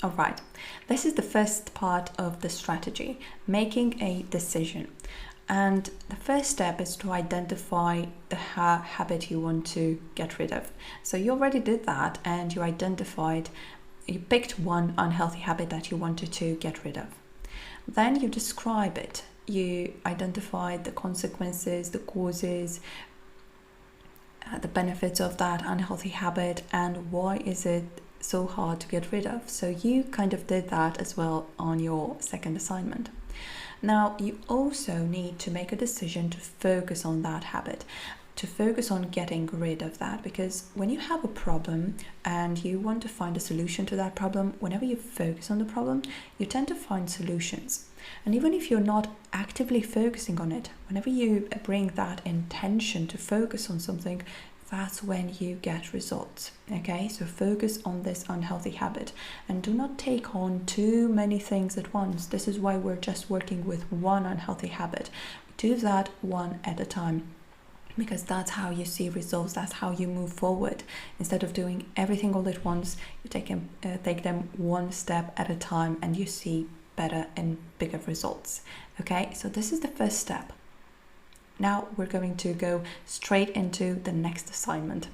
All right, this is the first part of the strategy, making a decision. And the first step is to identify the habit you want to get rid of. So you already did that and you picked one unhealthy habit that you wanted to get rid of. Then you describe it. You identify the consequences, the causes, the benefits of that unhealthy habit, and why is it so hard to get rid of. So you kind of did that as well on your second assignment. Now you also need to make a decision to focus on that habit, to focus on getting rid of that, because when you have a problem and you want to find a solution to that problem, whenever you focus on the problem, you tend to find solutions. And even if you're not actively focusing on it, whenever you bring that intention to focus on something, that's when you get results. Okay, so focus on this unhealthy habit and do not take on too many things at once. This is why we're just working with one unhealthy habit. Do that one at a time, because that's how you see results, that's how you move forward. Instead of doing everything all at once, you take them one step at a time and you see better and bigger results. Okay, so this is the first step. Now we're going to go straight into the next assignment.